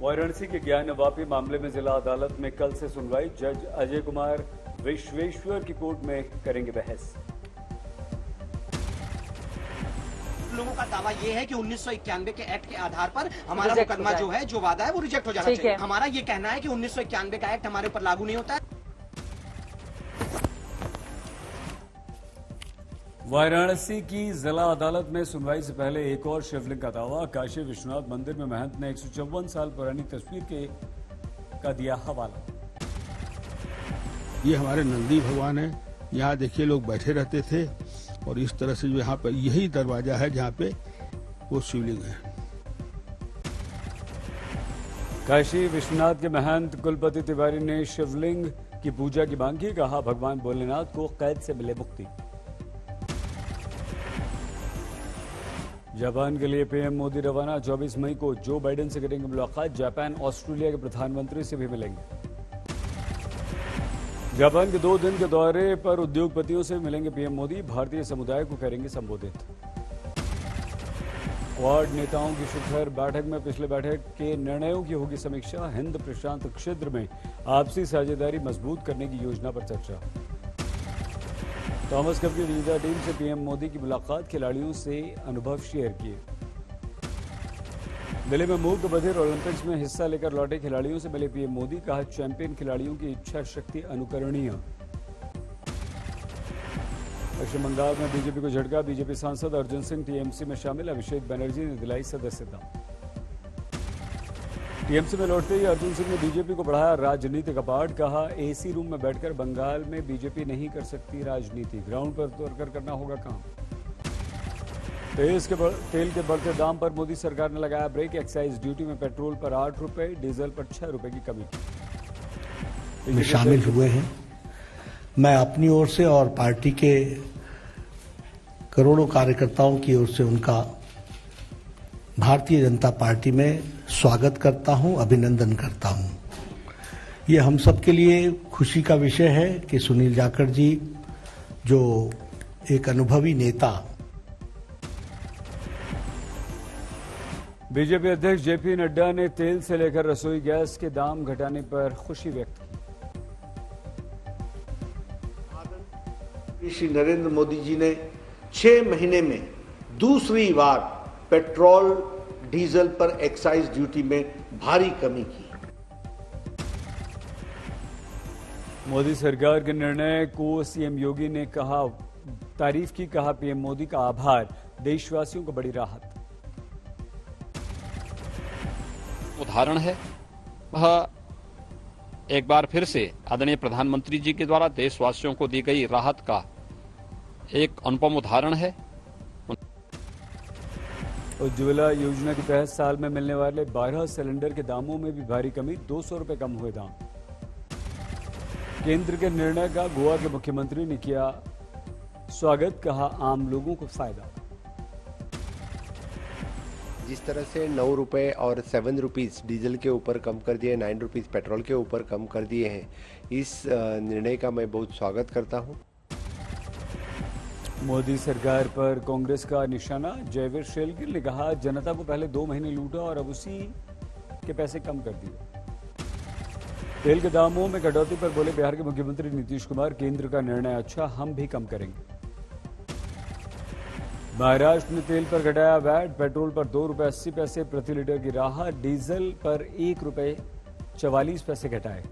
वाराणसी के ज्ञानवापी मामले में जिला अदालत में कल से सुनवाई। जज अजय कुमार विश्वेश्वर की कोर्ट में करेंगे बहस। लोगों का दावा यह है कि 1991 के एक्ट के आधार पर हमारा मुकदमा जो है, जो वादा है, वो रिजेक्ट हो जाना चाहिए। हमारा ये कहना है कि 1991 का एक्ट हमारे ऊपर लागू नहीं होता है। वाराणसी की जिला अदालत में सुनवाई से पहले एक और शिवलिंग का दावा। काशी विश्वनाथ मंदिर में महंत ने 154 साल पुरानी तस्वीर का दिया हवाला। ये हमारे नंदी भगवान है, यहाँ देखिए लोग बैठे रहते थे और इस तरह से जो यहाँ पर यही दरवाजा है जहाँ पे वो शिवलिंग है। काशी विश्वनाथ के महंत कुलपति तिवारी ने शिवलिंग की पूजा की मांग की। कहा भगवान भोलेनाथ को कैद से मिले मुक्ति। जापान के लिए पीएम मोदी रवाना। 24 मई को जो बाइडेन से करेंगे मुलाकात। जापान ऑस्ट्रेलिया के प्रधानमंत्री से भी मिलेंगे। जापान के 2 दिन के दौरे पर उद्योगपतियों से मिलेंगे पीएम मोदी। भारतीय समुदाय को करेंगे संबोधित। क्वाड नेताओं की शिखर बैठक में पिछले बैठक के निर्णयों की होगी समीक्षा। हिंद प्रशांत क्षेत्र में आपसी साझेदारी मजबूत करने की योजना पर चर्चा। थॉमस कप की विजेता टीम से पीएम मोदी की मुलाकात। खिलाड़ियों से अनुभव शेयर किए। दिल्ली में मूक बधिर ओलंपिक्स में हिस्सा लेकर लौटे खिलाड़ियों से मिले पीएम मोदी। कहा चैंपियन खिलाड़ियों की इच्छा शक्ति अनुकरणीय। पश्चिम बंगाल में बीजेपी को झटका। बीजेपी सांसद अर्जुन सिंह टीएमसी में शामिल। अभिषेक बनर्जी ने दिलाई सदस्यता। टीएमसी में लौटते ही अर्जुन सिंह ने बीजेपी को बढ़ाया राजनीतिक पाठ। कहा एसी रूम में बैठकर बंगाल में बीजेपी नहीं कर सकती राजनीति, ग्राउंड पर उतरकर करना होगा काम। तेल के बढ़ते दाम पर मोदी सरकार ने लगाया ब्रेक। एक्साइज ड्यूटी में पेट्रोल पर 8 रुपए, डीजल पर 6 रुपए की कमी में शामिल हुए हैं। मैं अपनी ओर से और पार्टी के करोड़ों कार्यकर्ताओं की ओर से उनका भारतीय जनता पार्टी में स्वागत करता हूं, अभिनंदन करता हूं। ये हम सबके लिए खुशी का विषय है कि सुनील जाखड़ जी जो एक अनुभवी नेता। बीजेपी अध्यक्ष जेपी नड्डा ने तेल से लेकर रसोई गैस के दाम घटाने पर खुशी व्यक्त की। श्री नरेंद्र मोदी जी ने 6 महीने में दूसरी बार पेट्रोल डीजल पर एक्साइज ड्यूटी में भारी कमी की। मोदी सरकार के निर्णय को सीएम योगी ने कहा तारीफ की। कहा पीएम मोदी का आभार, देशवासियों को बड़ी राहत। उदाहरण है वह एक बार फिर से आदरणीय प्रधानमंत्री जी के द्वारा देशवासियों को दी गई राहत का एक अनुपम उदाहरण है। उज्ज्वला योजना के तहत साल में मिलने वाले 12 सिलेंडर के दामों में भी भारी कमी। 200 रुपए कम हुए दाम। केंद्र के निर्णय का गोवा के मुख्यमंत्री ने किया स्वागत। कहा आम लोगों को फायदा। जिस तरह से 9 रुपए और 7 रुपीज डीजल के ऊपर कम कर दिए, 9 रुपीज पेट्रोल के ऊपर कम कर दिए हैं, इस निर्णय का मैं बहुत स्वागत करता हूं। मोदी सरकार पर कांग्रेस का निशाना। जयवीर शेलगिल ने कहा जनता को पहले 2 महीने लूटा और अब उसी के पैसे कम कर दिए। तेल के दामों में कटौती पर बोले बिहार के मुख्यमंत्री नीतीश कुमार। केंद्र का निर्णय अच्छा, हम भी कम करेंगे। महाराष्ट्र ने तेल पर घटाया वैट। पेट्रोल पर 2 रुपए 80 पैसे प्रति लीटर की राहत। डीजल पर 1 रुपए 44 पैसे घटाए।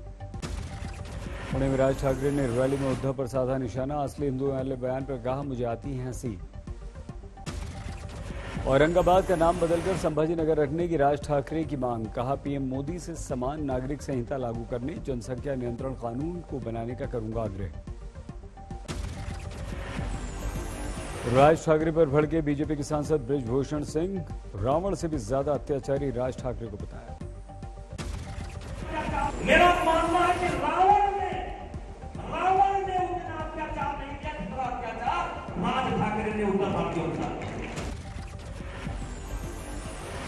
पुणे में राज ठाकरे ने रैली में उद्धव पर साधा निशाना। असली हिंदू वाले बयान पर कहा मुझे आती है हंसी। औरंगाबाद का नाम बदलकर संभाजीनगर रखने की राज ठाकरे की मांग। कहा पीएम मोदी से समान नागरिक संहिता लागू करने, जनसंख्या नियंत्रण कानून को बनाने का करूंगा आग्रह। राज ठाकरे पर भड़के बीजेपी के सांसद बृजभूषण सिंह। रावण से भी ज्यादा अत्याचारी राज ठाकरे को बताया। मेरा मानना है कि रावण ने उतना अत्याचार नहीं किया जितना अत्याचार राज ठाकरे ने उत्तर भारतीयों का।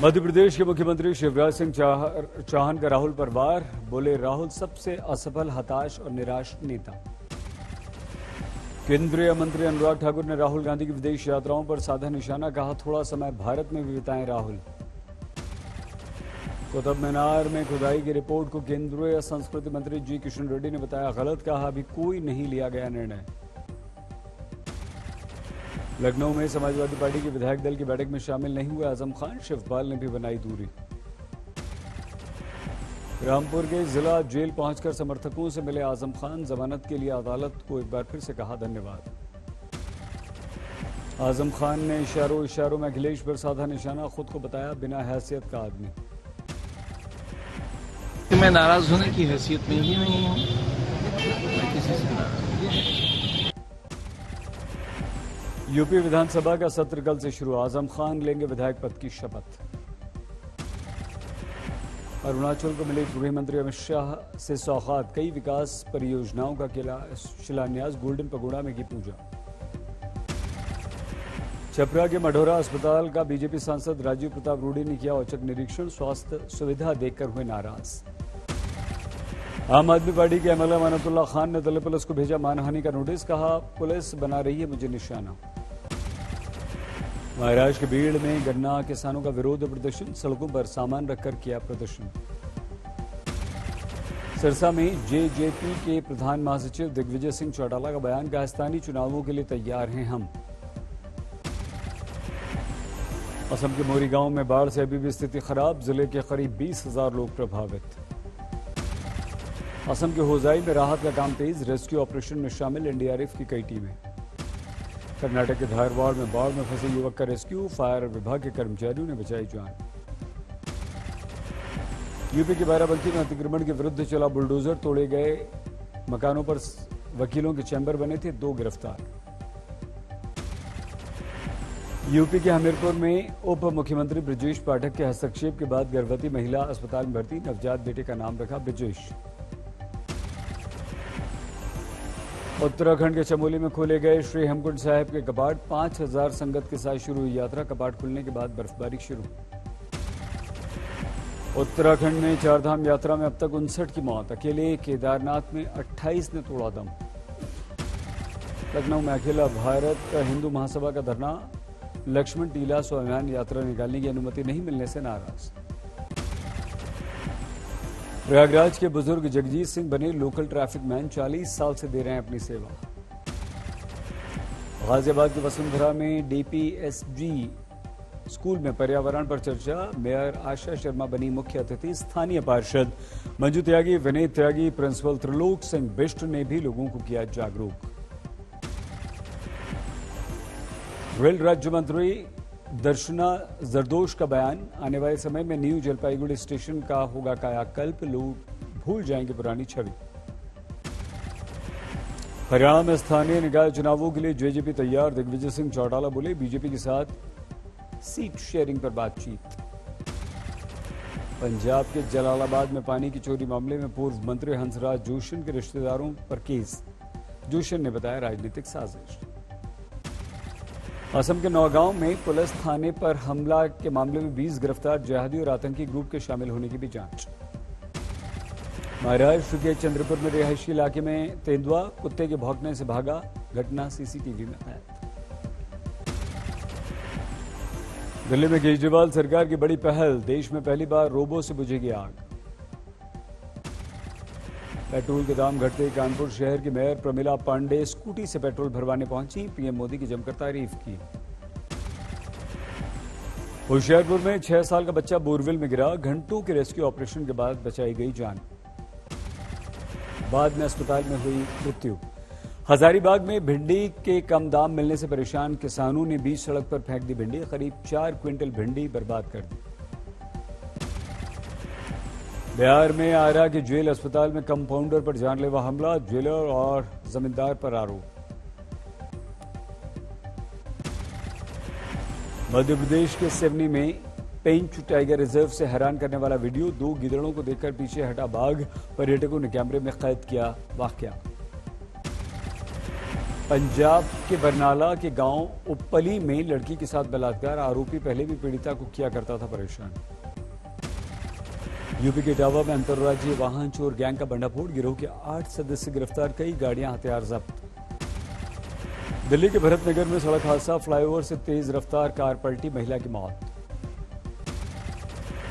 मध्य प्रदेश के मुख्यमंत्री शिवराज सिंह चौहान का राहुल पर वार। बोले राहुल सबसे असफल, हताश और निराश नेता। केंद्रीय मंत्री अनुराग ठाकुर ने राहुल गांधी की विदेश यात्राओं पर साधा निशाना। कहा थोड़ा समय भारत में भी बिताएं राहुल। कुतुब मीनार में खुदाई की रिपोर्ट को केंद्रीय संस्कृति मंत्री जी किशन रेड्डी ने बताया गलत, कहा अभी कोई नहीं लिया गया निर्णय। लखनऊ में समाजवादी पार्टी के विधायक दल की बैठक में शामिल नहीं हुए आजम खान, शिवपाल ने भी बनाई दूरी। रामपुर के जिला जेल पहुंचकर समर्थकों से मिले आजम खान, जमानत के लिए अदालत को एक बार फिर से कहा धन्यवाद। आजम खान ने इशारों इशारों में अखिलेश पर साधा निशाना, खुद को बताया बिना हैसियत का आदमी। मैं नाराज होने की हैसियत में ही नहीं हूं, मैं किसी से नाराज नहीं। यूपी विधानसभा का सत्र कल से शुरू, आजम खान लेंगे विधायक पद की शपथ। अरुणाचल को मिले गृह मंत्री अमित शाह से सौगात, कई विकास परियोजनाओं का किया शिलान्यास, गोल्डन पगोड़ा में की पूजा। छपरा के मढौरा अस्पताल का बीजेपी सांसद राजीव प्रताप रूडी ने किया औचक निरीक्षण, स्वास्थ्य सुविधा देखकर हुए नाराज। आम आदमी पार्टी के एमएलए अमानतुल्लाह खान ने दिल्ली पुलिस को भेजा मानहानि का नोटिस, कहा पुलिस बना रही है मुझे निशाना। महाराष्ट्र के भीड़ में गन्ना किसानों का विरोध प्रदर्शन, सड़कों पर सामान रखकर किया प्रदर्शन। सिरसा में जेजेपी के प्रधान महासचिव दिग्विजय सिंह चौटाला का बयान, कहा स्थानीय चुनावों के लिए तैयार हैं हम। असम के मोरी गांव में बाढ़ से अभी भी स्थिति खराब, जिले के करीब 20,000 लोग प्रभावित। असम के होजाई में राहत का काम तेज, रेस्क्यू ऑपरेशन में शामिल एनडीआरएफ की कई टीमें। कर्नाटक के धारवाड़ में बाढ़ में फंसे युवक का रेस्क्यू, फायर विभाग के कर्मचारियों ने बचाई जान। यूपी के बाराबंकी में अतिक्रमण के विरुद्ध चला बुलडोजर, तोड़े गए मकानों पर वकीलों के चैंबर बने थे, 2 गिरफ्तार। यूपी के हमीरपुर में उप मुख्यमंत्री ब्रजेश पाठक के हस्तक्षेप के बाद गर्भवती महिला अस्पताल में भर्ती, नवजात बेटे का नाम रखा ब्रजेश। उत्तराखंड के चमोली में खोले गए श्री हेमकुंड साहिब के कपाट, 5,000 संगत के साथ शुरू हुई यात्रा, कपाट खुलने के बाद बर्फबारी शुरू। उत्तराखंड में चारधाम यात्रा में अब तक 59 की मौत, अकेले केदारनाथ में 28 ने तोड़ा दम। लखनऊ में अखिल भारत हिंदू महासभा का धरना, लक्ष्मण टीला स्वाभिमान यात्रा निकालने की अनुमति नहीं मिलने से नाराज। प्रयागराज के बुजुर्ग जगजीत सिंह बने लोकल ट्रैफिक मैन, 40 साल से दे रहे हैं अपनी सेवा। गाजियाबाद की वसुंधरा में डीपीएसजी स्कूल में पर्यावरण पर चर्चा, मेयर आशा शर्मा बनी मुख्य अतिथि, स्थानीय पार्षद मंजू त्यागी, विनीत त्यागी, प्रिंसिपल त्रिलोक सिंह बिष्ट ने भी लोगों को किया जागरूक। रेल राज्य मंत्री दर्शना जरदोश का बयान, आने वाले समय में न्यू जलपाईगुड़ी स्टेशन का होगा कायाकल्प, लोग भूल जाएंगे पुरानी छवि। हरियाणा में स्थानीय निकाय चुनावों के लिए जेजेपी तैयार, दिग्विजय सिंह चौटाला बोले बीजेपी के साथ सीट शेयरिंग पर बातचीत। पंजाब के जलालाबाद में पानी की चोरी मामले में पूर्व मंत्री हंसराज जोशी के रिश्तेदारों पर केस, जोशी ने बताया राजनीतिक साजिश। असम के नौगांव में पुलिस थाने पर हमला के मामले में 20 गिरफ्तार, जिहादी और आतंकी ग्रुप के शामिल होने की भी जांच। महाराष्ट्र के चंद्रपुर में रिहायशी इलाके में तेंदुआ कुत्ते के भौंकने से भागा, घटना सीसीटीवी में कैद। दिल्ली में केजरीवाल सरकार की बड़ी पहल, देश में पहली बार रोबो से बुझेगी आग। पेट्रोल के दाम घटते, कानपुर शहर की मेयर प्रमिला पांडे स्कूटी से पेट्रोल भरवाने पहुंची, पीएम मोदी की जमकर तारीफ की। होशियारपुर में 6 साल का बच्चा बोरवेल में गिरा, घंटों के रेस्क्यू ऑपरेशन के बाद बचाई गई जान, बाद में अस्पताल में हुई मृत्यु। हजारीबाग में भिंडी के कम दाम मिलने से परेशान किसानों ने बीच सड़क पर फेंक दी भिंडी, करीब 4 क्विंटल भिंडी बर्बाद कर दी। बिहार में आरा के जेल अस्पताल में कंपाउंडर पर जानलेवा हमला, जेलर और जमींदार पर आरोप। मध्य प्रदेश के सिवनी में पेंच टाइगर रिजर्व से हैरान करने वाला वीडियो, 2 गिदड़ों को देखकर पीछे हटा बाघ, पर्यटकों ने कैमरे में कैद किया वाकया। पंजाब के बरनाला के गांव उपली में लड़की के साथ बलात्कार, आरोपी पहले भी पीड़िता को किया करता था परेशान। यूपी के इटावा में अंतर्राज्यीय वाहन चोर गैंग का भंडाफोड़, गिरोह के 8 सदस्य गिरफ्तार, कई गाड़ियां हथियार जब्त। दिल्ली के भरतनगर में सड़क हादसा, फ्लाईओवर से तेज रफ्तार कार पलटी, महिला की मौत।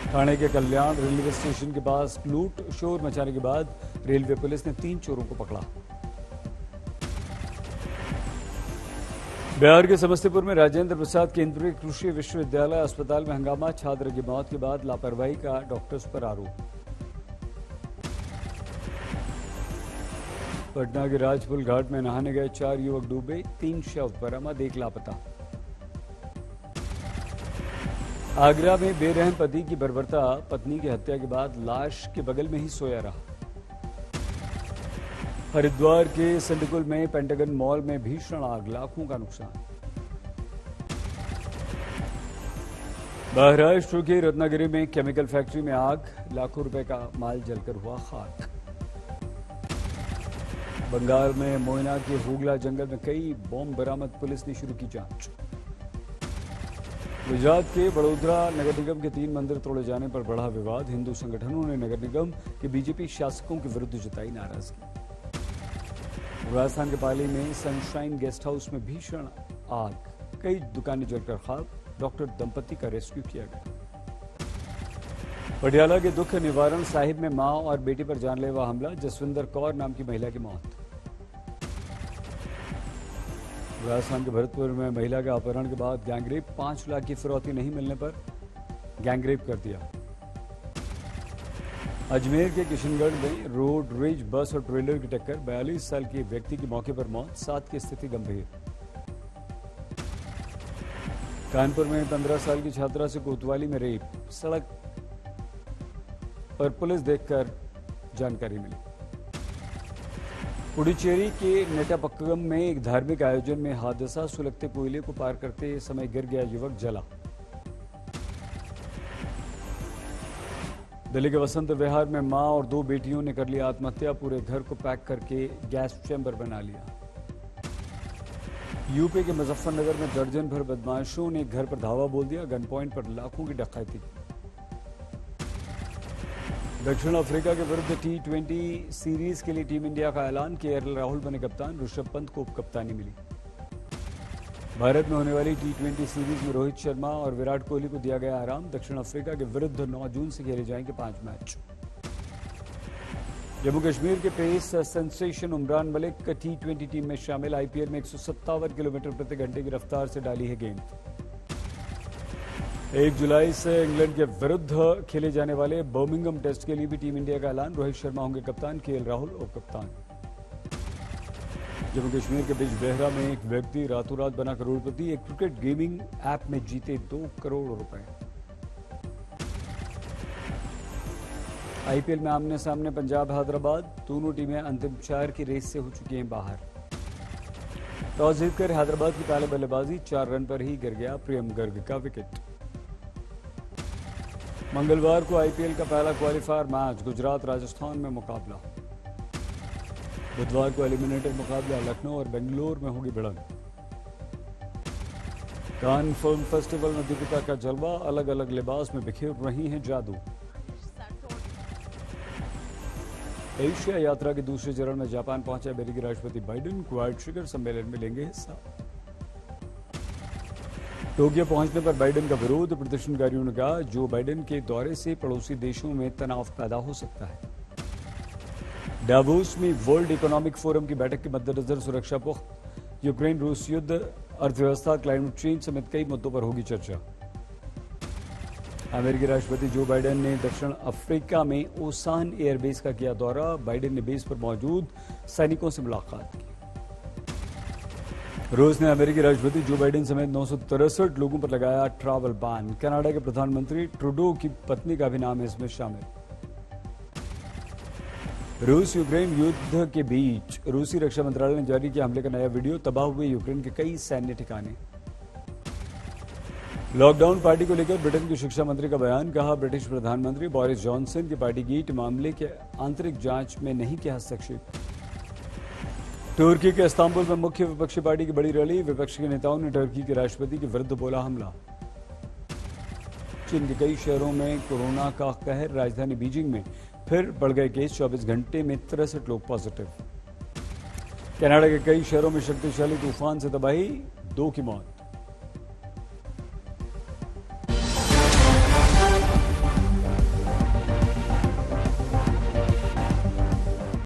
ठाणे के कल्याण रेलवे स्टेशन के पास लूट शोर मचाने के बाद रेलवे पुलिस ने 3 चोरों को पकड़ा। बिहार के समस्तीपुर में राजेंद्र प्रसाद केंद्रीय कृषि विश्वविद्यालय अस्पताल में हंगामा, छात्र की मौत के बाद लापरवाही का डॉक्टर्स पर आरोप। पटना के राजपुल घाट में नहाने गए 4 युवक डूबे, 3 शव बरामद, 1 लापता। आगरा में बेरहम पति की बर्बरता, पत्नी की हत्या के बाद लाश के बगल में ही सोया रहा। हरिद्वार के सिंडकुल में पेंटागन मॉल में भीषण आग, लाखों का नुकसान। महाराष्ट्र के रत्नागिरी में केमिकल फैक्ट्री में आग, लाखों रुपए का माल जलकर हुआ खाक। बंगाल में मोयना के हुगला जंगल में कई बॉम्ब बरामद, पुलिस ने शुरू की जांच। गुजरात के वडोदरा नगर निगम के 3 मंदिर तोड़े जाने पर बढ़ा विवाद, हिंदू संगठनों ने नगर निगम के बीजेपी शासकों के विरुद्ध जताई नाराजगी। राजस्थान के पाली में सनशाइन गेस्ट हाउस में भीषण आग, कई दुकानें जलकर खाक, डॉक्टर दंपति का रेस्क्यू किया गया। पटियाला के दुख निवारण साहिब में मां और बेटी पर जानलेवा हमला, जसविंदर कौर नाम की महिला की मौत। राजस्थान के भरतपुर में महिला के अपहरण के बाद गैंगरेप, 5 लाख की फिरौती नहीं मिलने पर गैंगरेप कर दिया। अजमेर के किशनगढ़ में रोड रेज बस और ट्रेलर की टक्कर, 42 साल के व्यक्ति की मौके पर मौत, 7 की स्थिति गंभीर। कानपुर में 15 साल की छात्रा से कोतवाली में रेप, सड़क पर पुलिस देखकर जानकारी मिली। पुडुचेरी के नेटापक्कम में एक धार्मिक आयोजन में हादसा, सुलगते कोयले को पार करते समय गिर गया युवक, जला। दिल्ली के वसंत विहार में मां और 2 बेटियों ने कर लिया आत्महत्या, पूरे घर को पैक करके गैस चैम्बर बना लिया। यूपी के मुजफ्फरनगर में दर्जन भर बदमाशों ने एक घर पर धावा बोल दिया, गन पॉइंट पर लाखों की डकैती। दक्षिण अफ्रीका के विरुद्ध T20 सीरीज के लिए टीम इंडिया का ऐलान, केएल राहुल बने कप्तान, ऋषभ पंत को उपकप्तानी मिली। भारत में होने वाली T20 सीरीज में रोहित शर्मा और विराट कोहली को दिया गया आराम, दक्षिण अफ्रीका के विरुद्ध 9 जून से खेले जाएंगे 5 मैच। जम्मू कश्मीर के pace sensation Umran Malik T20 team में शामिल, आईपीएल में 157 किलोमीटर प्रति घंटे की रफ्तार से डाली है गेंद। 1 जुलाई से इंग्लैंड के विरुद्ध खेले जाने वाले बर्मिंघम टेस्ट के लिए भी टीम इंडिया का ऐलान, रोहित शर्मा होंगे कप्तान, केएल राहुल उप कप्तान। जम्मू कश्मीर के बिज बेहरा में एक व्यक्ति रातों रात बना करोड़पति, एक क्रिकेट गेमिंग ऐप में जीते 2 करोड़ रुपए। आईपीएल में आमने सामने पंजाब हैदराबाद, दोनों टीमें अंतिम 4 की रेस से हो चुकी हैं बाहर। टॉस जीतकर हैदराबाद की पहले बल्लेबाजी, 4 रन पर ही गिर गया प्रियम गर्ग का विकेट। मंगलवार को आईपीएल का पहला क्वालिफायर मैच, गुजरात राजस्थान में मुकाबला। बुधवार को एलिमिनेटर मुकाबला, लखनऊ और बेंगलुरु में होगी भिड़ंत। कान फिल्म फेस्टिवल में दीपिका का जलवा, अलग अलग लिबास में बिखेर रही हैं जादू। एशिया यात्रा के दूसरे चरण में जापान पहुंचे अमेरिकी राष्ट्रपति बाइडेन, क्वाड शिखर सम्मेलन में लेंगे हिस्सा। टोक्यो पहुंचने पर बाइडेन का विरोध, प्रदर्शनकारियों ने कहा जो बाइडेन के दौरे से पड़ोसी देशों में तनाव पैदा हो सकता है। डावोस में वर्ल्ड इकोनॉमिक फोरम की बैठक के मद्देनजर सुरक्षा पुख्ता, यूक्रेन रूस युद्ध, अर्थव्यवस्था, क्लाइमेट चेंज समेत कई मुद्दों पर होगी चर्चा। अमेरिकी राष्ट्रपति जो बाइडेन ने दक्षिण अफ्रीका में ओसान एयरबेस का किया दौरा, बाइडेन ने बेस पर मौजूद सैनिकों से मुलाकात की। रूस ने अमेरिकी राष्ट्रपति जो बाइडेन समेत 963 लोगों पर लगाया ट्रैवल बैन, कनाडा के प्रधानमंत्री ट्रूडो की पत्नी का भी नाम है इसमें शामिल। रूस यूक्रेन युद्ध के बीच रूसी रक्षा मंत्रालय ने जारी किया हमले का नया वीडियो, तबाह हुए यूक्रेन के कई सैन्य ठिकाने। लॉकडाउन पार्टी को लेकर ब्रिटेन के शिक्षा मंत्री का बयान, कहा ब्रिटिश प्रधानमंत्री बोरिस जॉनसन की पार्टी गीट मामले के आंतरिक जांच में नहीं किया हस्तक्षेप। तुर्की के इस्तांबुल में मुख्य विपक्षी पार्टी की बड़ी रैली, विपक्ष के नेताओं ने टर्की के राष्ट्रपति के विरुद्ध बोला हमला। चीन के कई शहरों में कोरोना का कहर, राजधानी बीजिंग में फिर बढ़ गए केस, 24 घंटे में 63 लोग पॉजिटिव। कनाडा के कई शहरों में शक्तिशाली तूफान से तबाही, 2 की मौत।